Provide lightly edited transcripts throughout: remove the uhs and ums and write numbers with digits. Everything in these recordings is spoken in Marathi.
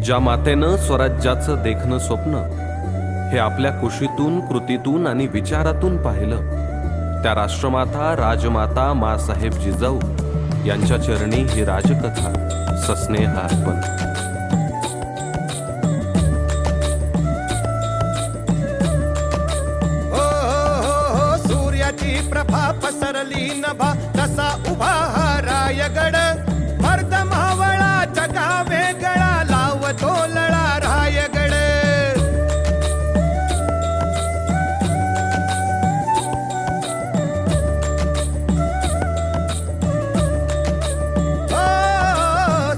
ज्या मातेनं स्वराज्याचं देखणं स्वप्न हे आपल्या कुशीतून, कृतीतून आणि विचारातून पाहिलं, त्या राष्ट्रमाता राजमाता माँसाहेब जिजाऊ यांच्या चरणी ही राजकथा सस्नेह अर्पण. सूर्याची प्रभा पसरली नभा तसा उभा हा रायगड. मर्द मावळा जगा वेगळा लावतो लळा रायगड.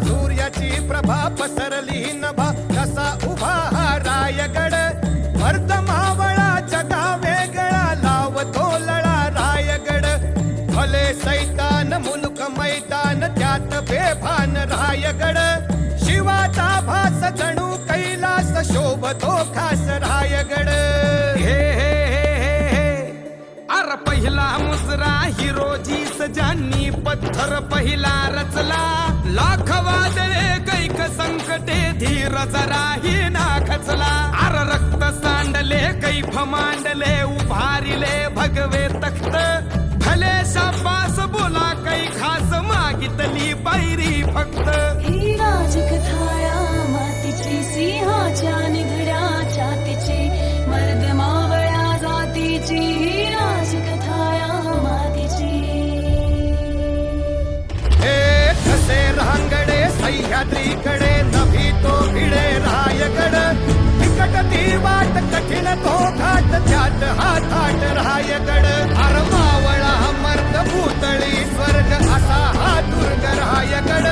सूर्याची प्रभा पसरली नभा तसा उभा हा रायगड. मर्द मावळा जगा वेगळा लावतो लळा रायगड. भले सैतान मुलुक मैदान त्यात बेभान रायगड. शिवाचा भास जणू कैलास शोभतो खास रायगड. हे हे हे हे हे अर पहिला मुजरा हिरोजीस ज्यांनी पत्थर पहिला रचला. लाख वादळे कैक संकटे धीर जराही ना खचला. अर रक्त सांडले कैफ मांडले उभारिले भगवे तख्त. भले शाबास बोला कै खास मागितली पायरी फक्त. ही राजकथाया मातीची सिंहाच्या निधड्या छातीची मर्द मावळ्या जातीची. ही राजकथाया मातीची. हे कसे रांगडे सह्याद्रीकडे नभी तो भिडे रायगड. तिकट ती वाट कठीण तो घाट त्यात हा थाट रायगड. अर मावळा मर्द भूतळी स्वर्ग असा हा दुर्ग रायगड.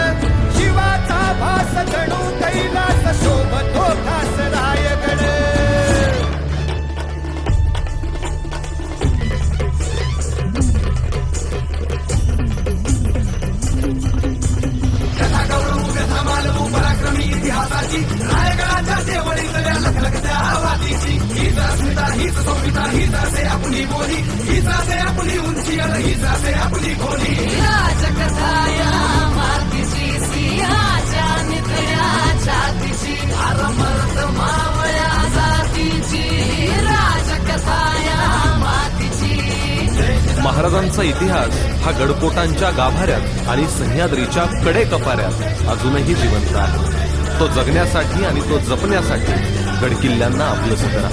शिवाचा भास जणू कैलास शोभतो खास रायगड. इतिहासाची रायगडाच्या देवळीतल्या लखलखत्या आवाजीची. हीच अस्मिता हीच संहिता हीच असे आपली बोली. हीच असे आपली उंची आणि हीच असे आपली खोली. राजकथाया मातीची सिंहाच्या निधड्या छातीची अर मर्द मावळ्या जातीची. राजकथाया मातीची. महाराजांचा इतिहास हा गडकोटांच्या गाभाऱ्यात आणि सह्याद्रीच्या कडे कपाऱ्यात अजूनही जिवंत आहे. तो जगण्यासाठी आणि तो जपण्यासाठी गडकिल्ल्यांना आपलंसं करा.